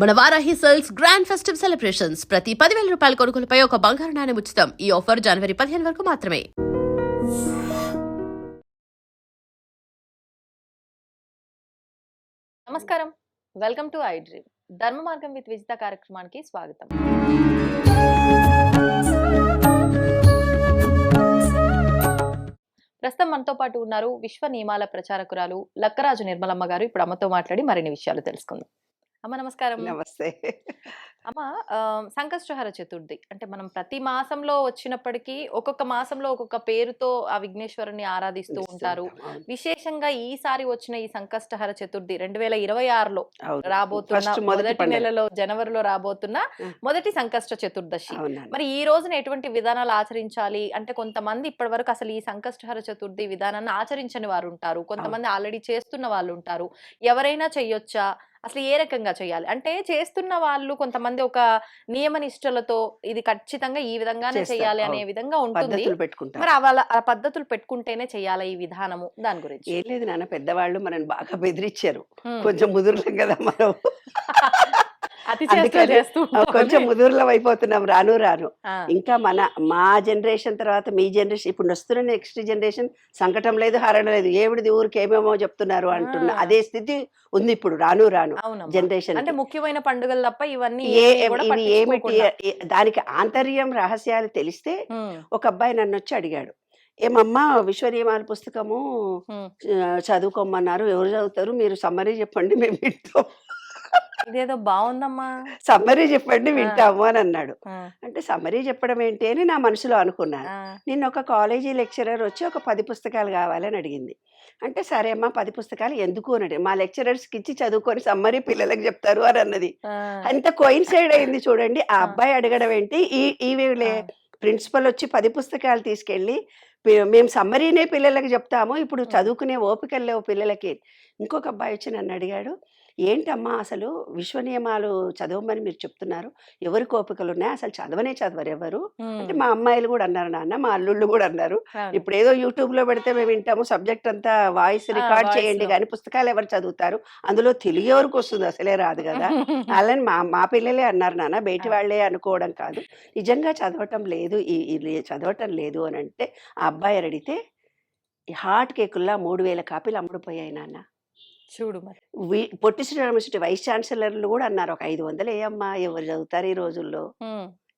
మన Varahi sales grand festive celebrations ప్రతి 10,000 రూపాయల కొనుగోలుపై ఒక బంగారు నాణెం ఉచితం. ఈ ఆఫర్ జనవరి 15 వరకు మాత్రమే. నమస్కారం, వెల్కమ్ టు ఐ డ్రీమ్. ధర్మ మార్గం విత్ విజిత కార్యక్రమానికి స్వాగతం. ప్రస్తుతం మనతో పాటు ఉన్నారు విశ్వ నియమాల ప్రచారకురాలు లక్కరాజు నిర్మలమ్మ గారు. ఇప్పుడు అమ్మతో మాట్లాడి మరిన్ని విషయాలు తెలుసుకుందాం. అమ్మ నమస్కారం. నమస్తే. అమ్మ, సంకష్టహర చతుర్థి అంటే మనం ప్రతి మాసంలో వచ్చినప్పటికీ ఒక్కొక్క మాసంలో ఒక్కొక్క పేరుతో ఆ విఘ్నేశ్వరుని ఆరాధిస్తూ ఉంటారు. విశేషంగా ఈసారి వచ్చిన ఈ సంకష్టహర చతుర్థి 2026లో రాబోతున్న మొదటి నెలలో జనవరిలో రాబోతున్న మొదటి సంకష్ట చతుర్దశి. మరి ఈ రోజున ఎటువంటి విధానాలు ఆచరించాలి అంటే, కొంతమంది ఇప్పటి వరకు అసలు ఈ సంకష్టహర చతుర్థి విధానాన్ని ఆచరించని వారు ఉంటారు, కొంతమంది ఆల్రెడీ చేస్తున్న వాళ్ళు ఉంటారు. ఎవరైనా చెయ్యొచ్చా? అసలు ఏ రకంగా చేయాలి అంటే, చేస్తున్న వాళ్ళు కొంతమంది ఒక నియమ నిష్టలతో ఇది ఖచ్చితంగా ఈ విధంగానే చేయాలి అనే విధంగా ఉంటుంది. మరి ఆ పద్ధతులు పెట్టుకుంటేనే చేయాలి ఈ విధానము. దాని గురించి ఏం లేదు నాన్న, పెద్దవాళ్ళు మనని బాగా బెదిరించారు. కొంచెం ముదురులం కదా మనం, కొంచెం ముదురులం అయిపోతున్నాం రాను రాను. ఇంకా మా జనరేషన్ తర్వాత మీ జనరేషన్, ఇప్పుడు వస్తున్న నెక్స్ట్ జనరేషన్ సంకటం లేదు, హరణ లేదు, ఏమిడిది ఊరికి ఏమేమో చెప్తున్నారు అంటున్నా. అదే స్థితి ఉంది ఇప్పుడు రాను రాను జనరేషన్. అంటే ముఖ్యమైన పండుగలు తప్ప ఇవన్నీ ఇవి ఏమిటి, దానికి ఆంతర్యం రహస్యాలు తెలిస్తే. ఒక అబ్బాయి నన్ను వచ్చి అడిగాడు, ఏమమ్మా విశ్వ నియమాల పుస్తకము చదువుకోమన్నారు, ఎవరు చదువుతారు, మీరు సమ్మరీ చెప్పండి మేము వింటాం. ఇదేదో బాగుందమ్మా, సమ్మరీ చెప్పండి వింటాము అని అన్నాడు. అంటే సమ్మరీ చెప్పడం ఏంటి అని నా మనసులో అనుకున్నాను. నిన్న ఒక కాలేజీ లెక్చరర్ వచ్చి ఒక 10 పుస్తకాలు కావాలని అడిగింది. అంటే సరే అమ్మా 10 పుస్తకాలు ఎందుకు అని, మా లెక్చరర్స్కి ఇచ్చి చదువుకొని సమ్మరీ పిల్లలకు చెప్తారు అని అన్నది. అంత కోయిన్సైడ్ అయింది చూడండి. ఆ అబ్బాయి అడగడం ఏంటి, ఈ ప్రిన్సిపల్ వచ్చి 10 పుస్తకాలు తీసుకెళ్ళి మేము సమ్మరీనే పిల్లలకి చెప్తాము, ఇప్పుడు చదువుకునే ఓపికలు లేవు పిల్లలకి. ఇంకొక అబ్బాయి వచ్చి నన్ను అడిగాడు, ఏంటమ్మా అసలు విశ్వ నియమాలు చదవమని మీరు చెప్తున్నారు, ఎవరికి ఓపికలు ఉన్నాయి, అసలు చదవరు ఎవరు అంటే. మా అమ్మాయిలు కూడా అన్నారు నాన్న, మా అల్లుళ్ళు కూడా అన్నారు, ఇప్పుడు ఏదో యూట్యూబ్ లో పెడితే మేము వింటాము, సబ్జెక్ట్ అంతా వాయిస్ రికార్డ్ చేయండి కానీ పుస్తకాలు ఎవరు చదువుతారు, అందులో తెలుగు ఎవరికి వస్తుంది, అసలే రాదు కదా. అలాని మా పిల్లలే అన్నారు నాన్న, బయటి వాళ్ళే అనుకోవడం కాదు, నిజంగా చదవటం లేదు చదవటం లేదు అని అంటే. ఆ అబ్బాయి అడిగితే హాట్ కేకుల్లా 3,000 కాపీలు అమ్ముడుపోయాయి నాన్న. చూడు మరి. పొట్టి శ్రీరామకృష్ణ వైస్ ఛాన్సలర్లు కూడా అన్నారు, ఒక 500 వేయమ్మా, ఎవరు చదువుతారు ఈ రోజుల్లో,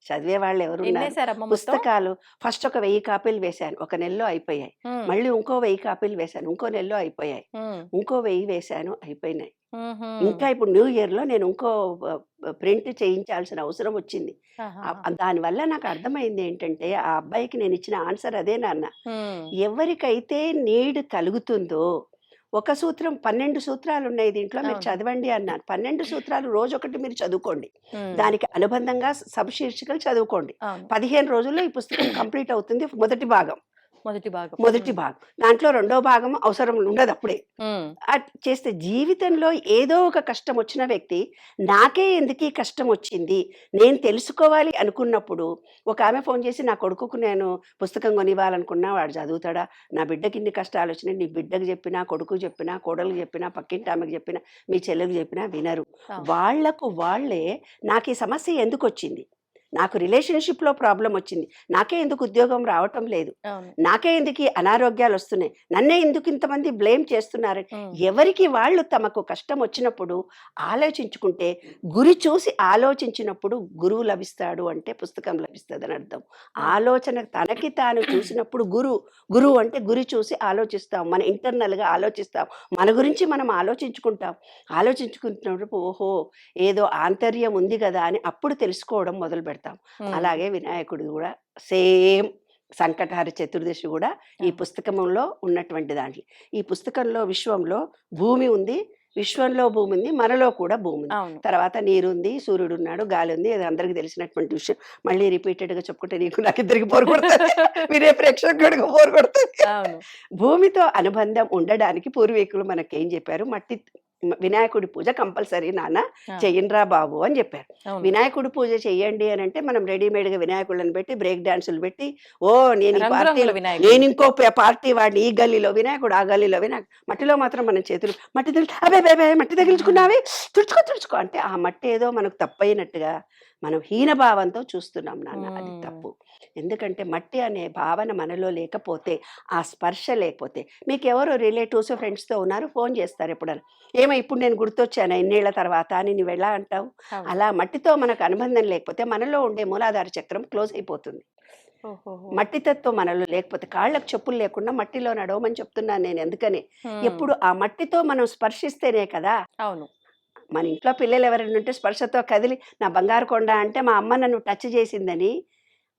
చదివే వాళ్ళు ఎవరు ఉన్నారు. పుస్తకాలు ఫస్ట్ ఒక 1000 కాపీలు వేశాను, ఒక నెలలో అయిపోయాయి. మళ్ళీ ఇంకో 1000 కాపీలు వేశాను, ఇంకో నెలలో అయిపోయాయి. ఇంకో 1000 వేశాను, అయిపోయినాయి. ఇంకా ఇప్పుడు న్యూ ఇయర్ లో నేను ఇంకో ప్రింట్ చేయించాల్సిన అవసరం వచ్చింది. దానివల్ల నాకు అర్థమైంది ఏంటంటే, ఆ అబ్బాయికి నేను ఇచ్చిన ఆన్సర్ అదే నాన్న. ఎవరికైతే నీడ్ కలుగుతుందో, ఒక సూత్రం 12 సూత్రాలు ఉన్నాయి దీంట్లో, మీరు చదవండి అన్నాను. 12 సూత్రాలు రోజు ఒకటి మీరు చదువుకోండి, దానికి అనుబంధంగా సబ్ శీర్షికలు చదువుకోండి. 15 రోజుల్లో ఈ పుస్తకం కంప్లీట్ అవుతుంది. మొదటి భాగం దాంట్లో రెండో భాగం అవసరం ఉండదు అప్పుడే. చేస్తే జీవితంలో ఏదో ఒక కష్టం వచ్చిన వ్యక్తి, నాకే ఎందుకు ఈ కష్టం వచ్చింది నేను తెలుసుకోవాలి అనుకున్నప్పుడు, ఒక ఆమె ఫోన్ చేసి, నా కొడుకుకు నేను పుస్తకం కొనివ్వాలనుకున్నా, వాడు చదువుతాడా, నా బిడ్డకి ఇన్ని కష్టాలు వచ్చినాయి, నీ బిడ్డకు చెప్పినా, కొడుకు చెప్పినా, కోడలకు చెప్పినా, పక్కింటి ఆమెకు చెప్పినా, మీ చెల్లెకు చెప్పినా వినరు. వాళ్లకు వాళ్ళే నాకు ఈ సమస్య ఎందుకు వచ్చింది, నాకు రిలేషన్షిప్లో ప్రాబ్లం వచ్చింది, నాకే ఎందుకు ఉద్యోగం రావటం లేదు, నాకే ఎందుకు అనారోగ్యాలు వస్తున్నాయి, నన్నే ఎందుకు ఇంతమంది బ్లేమ్ చేస్తున్నారు, ఎవరికి వాళ్ళు తమకు కష్టం వచ్చినప్పుడు ఆలోచించుకుంటే, గురి చూసి ఆలోచించినప్పుడు గురువు లభిస్తాడు అంటే పుస్తకం లభిస్తుంది అని అర్థం. ఆలోచన తనకి తాను చూసినప్పుడు గురువు అంటే గురి చూసి ఆలోచిస్తాం, మన ఇంటర్నల్గా ఆలోచిస్తాం, మన గురించి మనం ఆలోచించుకుంటున్నప్పుడు ఓహో ఏదో ఆంతర్యం ఉంది కదా అని అప్పుడు తెలుసుకోవడం మొదలు పెడతాం. అలాగే వినాయకుడు కూడా సేమ్ సంకటహర చతుర్దశి కూడా ఈ పుస్తకంలో ఉన్నటువంటి దాంట్లో. ఈ పుస్తకంలో విశ్వంలో భూమి ఉంది, విశ్వంలో భూమి ఉంది, మనలో కూడా భూమి ఉంది, తర్వాత నీరు ఉంది, సూర్యుడు ఉన్నాడు, గాలి ఉంది. అది అందరికి తెలిసినటువంటి విషయం. మళ్ళీ రిపీటెడ్ గా చెప్పుకుంటే నీకు నాకు ఇద్దరికి బోర్ కొడుతుంది, మీరే ప్రేక్షకుడికి బోర్ కొడుతుంది. భూమితో అనుబంధం ఉండడానికి పూర్వీకులు మనకేం చెప్పారు, మట్టి వినాయకుడి పూజ కంపల్సరీ నాన్న ఆ. చెయ్యండిరా బాబు అని చెప్పారు. అవును. వినాయకుడి పూజ చెయ్యండి అని అంటే మనం రెడీమేడ్గా వినాయకుళ్ళని పెట్టి బ్రేక్ డాన్సులు పెట్టి నేను ఈ రంగురంగుల పార్టీలో వినాయకుడు. నేను ఇంకో పార్టీ వాడిని, ఈ గల్లీలో వినాయకుడు ఆ గల్లీలో వినాయకుడు. మట్టిలో మాత్రం మనం చేతులు మట్టి తగిలి అబే మట్టి తగిలించుకున్నావి తుడుచుకో అంటే ఆ మట్టి ఏదో మనకు తప్పైనట్టుగా మనం హీనభావంతో చూస్తున్నాం నాన్న. అది తప్పు. ఎందుకంటే మట్టి అనే భావన మనలో లేకపోతే, ఆ స్పర్శ లేకపోతే, మీకు ఎవరో రిలేటివ్స్ ఫ్రెండ్స్తో ఉన్నారు, ఫోన్ చేస్తారు ఎప్పుడైనా, ఏమో ఇప్పుడు నేను గుర్తొచ్చాను ఇన్నేళ్ల తర్వాత అని నువ్వు ఎలా అంటావు? అవును. అలా మట్టితో మనకు అనుబంధం లేకపోతే మనలో ఉండే మూలాధార చక్రం క్లోజ్ అయిపోతుంది. ఓహోహో. మట్టి తత్వం మనలో లేకపోతే, కాళ్ళకు చెప్పులు లేకుండా మట్టిలో నడవమని చెప్తున్నాను నేను. ఎందుకని ఎప్పుడు ఆ మట్టితో మనం స్పర్శిస్తేనే కదా. అవును. మన ఇంట్లో పిల్లలు ఎవరైనా ఉంటే స్పర్శతో కదిలి నా బంగారు కొండ అంటే మా అమ్మ నన్ను టచ్ చేసిందని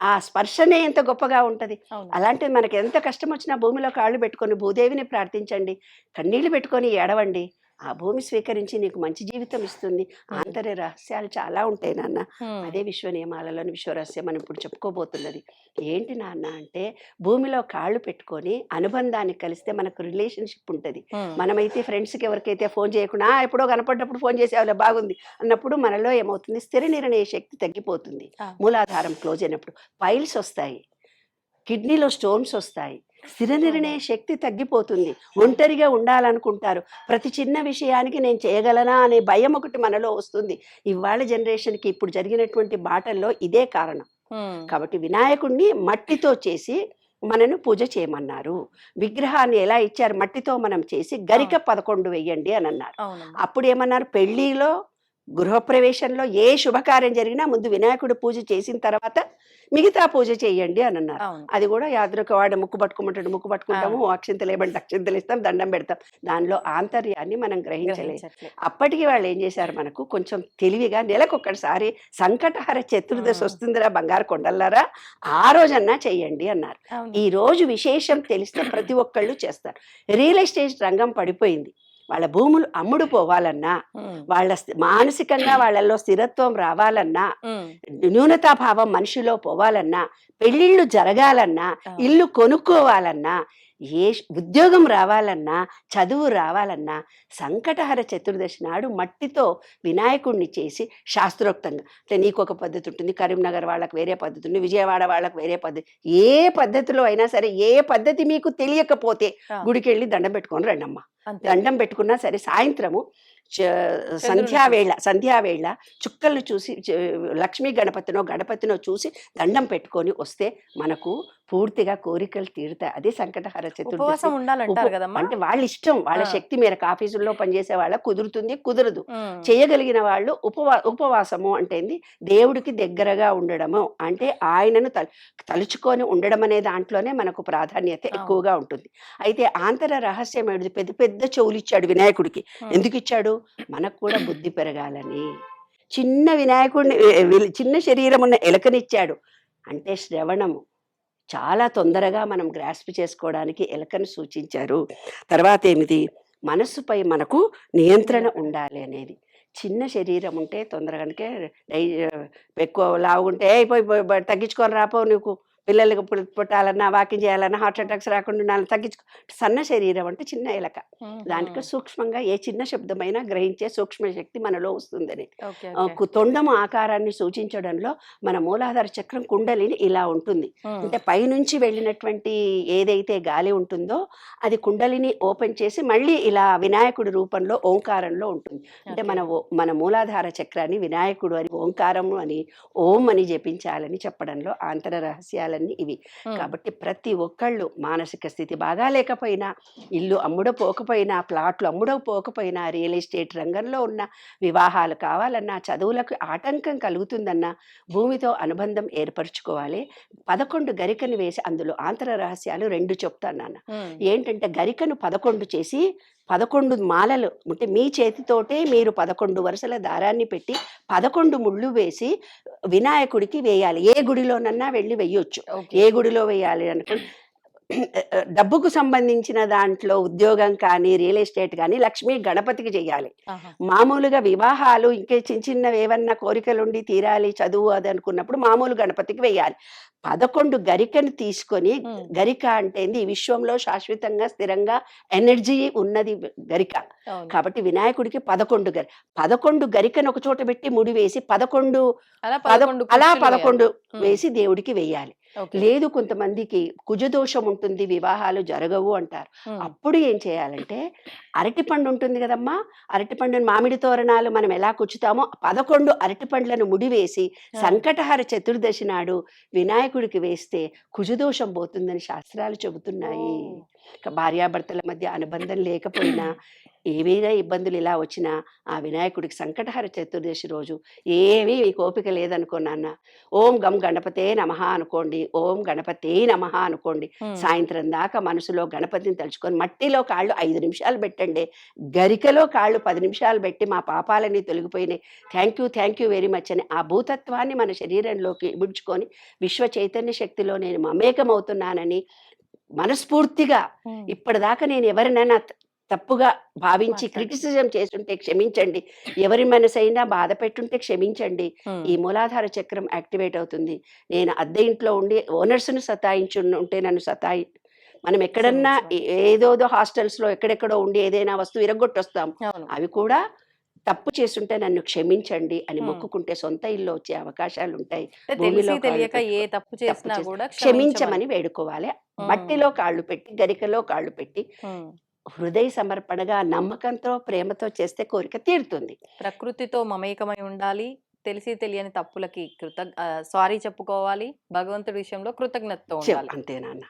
ఆ స్పర్శనే ఎంత గొప్పగా ఉంటది. అవును. అలాంటిది మనకి ఎంత కష్టం వచ్చినా భూమిలో కాళ్ళు పెట్టుకొని భూదేవిని ప్రార్థించండి, కన్నీళ్లు పెట్టుకొని ఏడవండి. ఆ భూమి స్వీకరించి నీకు మంచి జీవితం ఇస్తుంది. ఆంతర్య రహస్యాలు చాలా ఉంటాయి నాన్న. అదే విశ్వ నియమాలలోని విశ్వరహస్యం మనం ఇప్పుడు చెప్పుకోబోతున్నది. ఏంటి నాన్న అంటే, భూమిలో కాళ్ళు పెట్టుకొని అనుబంధాన్ని కలిస్తే మనకు రిలేషన్షిప్ ఉంటుంది. మనమైతే ఫ్రెండ్స్కి ఎవరికైతే ఫోన్ చేయకుండా ఎప్పుడో కనపడ్డప్పుడు ఫోన్ చేసేవాళ్ళే బాగుంది అన్నప్పుడు మనలో ఏమవుతుంది, స్థిర నిర్ణయ శక్తి తగ్గిపోతుంది. మూలాధారం క్లోజ్ అయినప్పుడు పైల్స్ వస్తాయి, కిడ్నీలో స్టోన్స్ వస్తాయి, స్థిర నిర్ణయ శక్తి తగ్గిపోతుంది. ఒంటరిగా ఉండాలనుకుంటారు. ప్రతి చిన్న విషయానికి నేను చేయగలనా అనే భయం ఒకటి మనలో వస్తుంది. ఇవాళ జనరేషన్కి ఇప్పుడు జరిగినటువంటి బాటల్లో ఇదే కారణం. కాబట్టి వినాయకుడిని మట్టితో చేసి మనను పూజ చేయమన్నారు. విగ్రహాన్ని ఎలా ఇచ్చారు, మట్టితో మనం చేసి గరిక 11 వెయ్యండి అని అన్నారు. అప్పుడు ఏమన్నారు, పెళ్లిలో గృహప్రవేశంలో ఏ శుభకార్యం జరిగినా ముందు వినాయకుడు పూజ చేసిన తర్వాత మిగతా పూజ చేయండి అని అన్నారు. అది కూడా యాదృక వాడు ముక్కు పట్టుకుంటాము, అక్షింతలు ఏమంటే అక్షింతలు ఇస్తాం, దండం పెడతాం. దానిలో ఆంతర్యాన్ని మనం గ్రహించలేదు. అప్పటికి వాళ్ళు ఏం చేశారు, మనకు కొంచెం తెలివిగా నెలకొక్కసారి సంకటహర చతుర్దశి వస్తుందిరా బంగారు కొండల్లారా, ఆ రోజన్నా చెయ్యండి అన్నారు. ఈ రోజు విశేషం తెలిస్తే ప్రతి ఒక్కళ్ళు చేస్తారు. రియల్ ఎస్టేట్ రంగం పడిపోయింది. వాళ్ళ భూములు అమ్ముడు పోవాలన్నా, వాళ్ళ మానసికంగా వాళ్ళల్లో స్థిరత్వం రావాలన్నా, న్యూనతాభావం మనిషిలో పోవాలన్నా, పెళ్ళిళ్ళు జరగాలన్నా, ఇల్లు కొనుక్కోవాలన్నా, ఏ ఉద్యోగం రావాలన్నా, చదువు రావాలన్నా సంకటహర చతుర్దశి నాడు మట్టితో వినాయకుడిని చేసి శాస్త్రోక్తంగా, అంటే నీకు ఒక పద్ధతి ఉంటుంది, కరీంనగర్ వాళ్ళకి వేరే పద్ధతి ఉంటుంది, విజయవాడ వాళ్ళకి వేరే పద్ధతి, ఏ పద్ధతిలో అయినా సరే, ఏ పద్ధతి మీకు తెలియకపోతే గుడికి వెళ్ళి దండం పెట్టుకొని రండమ్మా. దండం పెట్టుకున్నా సరే సాయంత్రము సంధ్యావేళ చుక్కలు చూసి, లక్ష్మీ గణపతినో చూసి దండం పెట్టుకొని వస్తే మనకు పూర్తిగా కోరికలు తీరుతాయి. అదే సంకటహర చతుర్దశి. అంటే వాళ్ళ ఇష్టం, వాళ్ళ శక్తి మేరకు. ఆఫీసుల్లో పనిచేసే వాళ్ళకు కుదురుతుంది, కుదరదు. చేయగలిగిన వాళ్ళు ఉపవాసము అంటే దేవుడికి దగ్గరగా ఉండడము, అంటే ఆయనను తలుచుకొని ఉండడం అనే దాంట్లోనే మనకు ప్రాధాన్యత ఎక్కువగా ఉంటుంది. అయితే ఆంతర రహస్యం ఏమిటి, పెద్ద పెద్ద చెవులు ఇచ్చాడు వినాయకుడికి. ఎందుకు ఇచ్చాడు, మనకు కూడా బుద్ధి పెరగాలని. చిన్న వినాయకుడిని, చిన్న శరీరం ఉన్న ఎలకనిచ్చాడు అంటే శ్రవణము చాలా తొందరగా మనం గ్రాస్ప్ చేసుకోవడానికి ఎలకను సూచించారు. తర్వాత ఏమిటి, మనస్సుపై మనకు నియంత్రణ ఉండాలి అనేది. చిన్న శరీరం ఉంటే తొందరగానే ఎక్కువ లావుంటే పోయి తగ్గించుకొని రాపో, నీకు పిల్లలకి పుట్టాలన్నా, వాకింగ్ చేయాలన్నా, హార్ట్ అటాక్స్ రాకుండా తగ్గించుకో. సన్న శరీరం అంటే చిన్న ఎలక, దానికి సూక్ష్మంగా ఏ చిన్న శబ్దమైనా గ్రహించే సూక్ష్మ శక్తి మనలో వస్తుందని. తొండము ఆకారాన్ని సూచించడంలో మన మూలాధార చక్రం కుండలిని ఇలా ఉంటుంది. అంటే పైనుంచి వెళ్ళినటువంటి ఏదైతే గాలి ఉంటుందో అది కుండలిని ఓపెన్ చేసి మళ్ళీ ఇలా వినాయకుడి రూపంలో ఓంకారంలో ఉంటుంది. అంటే మన మూలాధార చక్రాన్ని వినాయకుడు అని, ఓంకారము అని, ఓం అని జపించాలని చెప్పడంలో ఆంతర రహస్యాలని ఇవి. కాబట్టి ప్రతి ఒక్కళ్ళు మానసిక స్థితి బాగా లేకపోయినా, ఇల్లు అమ్ముడపోకపోయినా, ప్లాట్లు అమ్ముడపోకపోయినా, రియల్ ఎస్టేట్ రంగంలో ఉన్న వివాహాలు కావాలన్నా, చదువులకు ఆటంకం కలుగుతుందన్నా భూమితో అనుబంధం ఏర్పరచుకోవాలి. 11 గరికను వేసి అందులో ఆంతర రహస్యాలు 2 చెప్తాను నాన్న. ఏంటంటే గరికను 11 చేసి 11 మాలలు, అంటే మీ చేతితోటే మీరు 11 వరుసల దారాన్ని పెట్టి 11 ముళ్ళు వేసి వినాయకుడికి వేయాలి. ఏ గుడిలోనన్నా వెళ్ళి వేయొచ్చు. ఏ గుడిలో వేయాలి అనుకోండి, డబ్బుకు సంబంధించిన దాంట్లో ఉద్యోగం కానీ రియల్ ఎస్టేట్ కానీ లక్ష్మీ గణపతికి చేయాలి. ఆహా. మామూలుగా వివాహాలు ఇంకే చిన్న చిన్నవి ఏమన్నా కోరికలుండి తీరాలి చదువు అది అనుకున్నప్పుడు మామూలు గణపతికి వేయాలి. 11 గరికను తీసుకొని, ఉమ్. గరిక అంటే ఏంది? ఈ విశ్వంలో శాశ్వతంగా స్థిరంగా ఎనర్జీ ఉన్నది గరిక. అవును. కాబట్టి వినాయకుడికి 11 11 గరికను ఒక చోట పెట్టి ముడి వేసి 11 అలా అలా కుర్చీలు 11 వేయాలి. వేసి దేవుడికి వేయాలి. ఓకే. లేదు కొంతమందికి కుజదోషం ఉంటుంది, వివాహాలు జరగవు అంటారు. ఉమ్. అప్పుడు ఏం చేయాలంటే అరటిపండు ఉంటుంది కదమ్మా, అరటిపండుని మామిడి తోరణాలు మనం ఎలా కుచ్చుతామో 11 అరటిపండ్లను ముడివేసి సంకటహర చతుర్దశి నాడు వినాయకుడికి వేస్తే కుజదోషం పోతుందని శాస్త్రాలు చెబుతున్నాయి. ఓ. భార్యాభర్తల మధ్య అనుబంధం లేకపోయినా ఏవైనా ఇబ్బందులు ఇలా వచ్చినా ఆ వినాయకుడికి సంకటహర చతుర్దశి రోజు ఏమీ మీకు ఓపిక లేదనుకో నాన్న, ఓం గం గణపతే నమః అనుకోండి, ఓం గణపతే నమః అనుకోండి. ఉమ్. సాయంత్రం దాకా మనసులో గణపతిని తలుచుకొని మట్టిలో కాళ్ళు 5 నిమిషాలు పెట్టండి, గరికలో కాళ్ళు 10 నిమిషాలు పెట్టి మా పాపాలని తొలగిపోయినాయి, థ్యాంక్ యూ వెరీ మచ్ అని ఆ భూతత్వాన్ని మన శరీరంలోకి ఇముడ్చుకొని విశ్వ చైతన్య శక్తిలో నేను మమేకమవుతున్నానని మనస్ఫూర్తిగా ఉమ్. ఇప్పటిదాకా నేను ఎవరినైనా తప్పుగా భావించి మాట్లాడు. క్రిటిసిజం చేస్తుంటే క్షమించండి, ఎవరి మనసైనా బాధ పెట్టుంటే క్షమించండి. ఉమ్. ఈ మూలాధార చక్రం యాక్టివేట్ అవుతుంది. నేను అద్దె ఇంట్లో ఉండి ఓనర్స్ను ఉంటే నన్ను మనం ఎక్కడన్నా ఏదోదో హాస్టల్స్లో ఎక్కడెక్కడో ఉండి ఏదైనా వస్తువు ఇరగొట్టొస్తాం, అవును. అవి కూడా తప్పు చేస్తుంటే నన్ను క్షమించండి అని ఉమ్. మొక్కుకుంటే సొంత ఇల్లు వచ్చే అవకాశాలు ఉంటాయి. అంటే భూమిలో తెలిసి కాళ్ళు తెలియక ఏ పెట్టుకో- తప్పు చేసినా చేసి- కూడా క్షమించమని వేడుకోవాలి. ఉమ్. మట్టిలో కాళ్ళు పెట్టి, గరికలో కాళ్ళు పెట్టి ఉమ్. హృదయ సమర్పణగా నమ్మకంతో ప్రేమతో చేస్తే కోరిక తీరుతుంది. ప్రకృతితో మమేకమై ఉండాలి. తెలిసి తెలియని తప్పులకి సారీ చెప్పుకోవాలి. భగవంతుడి విషయంలో కృతజ్ఞతతో ఉండాలి. అంతే నాన్న.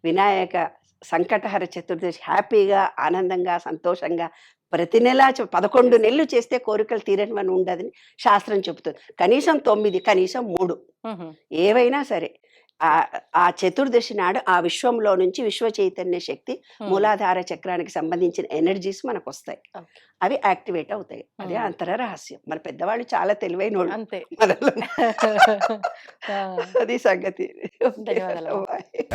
వినాయక సంకటహర చతుర్దశి హ్యాపీగా, ఆనందంగా, సంతోషంగా ప్రతి నెల 11 నెలలు చేస్తే కోరికలు తీరనివని ఉండదని శాస్త్రం చెబుతుంది. కనీసం 9, కనీసం 3 ఉహు. ఏవైనా సరే ఆ చతుర్దశి నాడు ఆ విశ్వంలో నుంచి విశ్వ చైతన్య శక్తి ఉమ్. మూలాధార చక్రానికి సంబంధించిన ఎనర్జీస్ మనకు వస్తాయి, Okay. అవి యాక్టివేట్ అవుతాయి. అదే అంతర రహస్యం. మన పెద్దవాళ్ళు చాలా తెలివైన వాళ్ళు అంతే. మనలో. ఆ. అది సంగతి. ధన్యవాదాలు.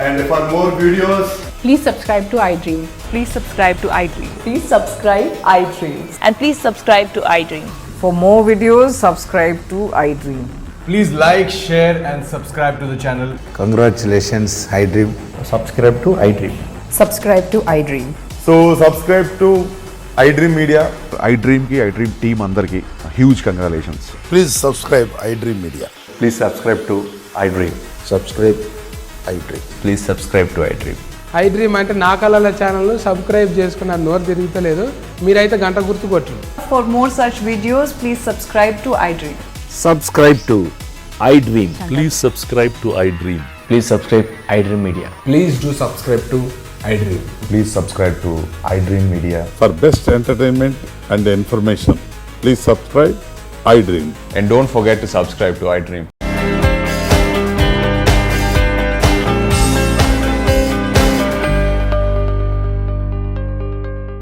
And for more videos, Please subscribe to iDream. Please subscribe to iDream. Please subscribe iDream. And please subscribe to iDream. For more videos, subscribe to iDream. please like, share, and subscribe to the channel. Congratulations, iDream. subscribe to iDream. Subscribe to iDream. So subscribe to iDream Media. iDream ki iDream team అందరికి huge congratulations. Please subscribe iDream Media. Please subscribe to iDream. Subscribe iDream. Please subscribe to iDream. iDream అంటే నా కళల ఛానల్ను subscribe చేసుకున్న నోరు తిరుగుతలేదు, మీరైతే గంట గుర్తు కొట్టండి. For more such videos, please subscribe to iDream. Subscribe to iDream. Please subscribe to iDream. Please subscribe iDream Media. Please do subscribe to iDream. Please subscribe to iDream Media. For best entertainment and information, please subscribe iDream. And don't forget to subscribe to iDream.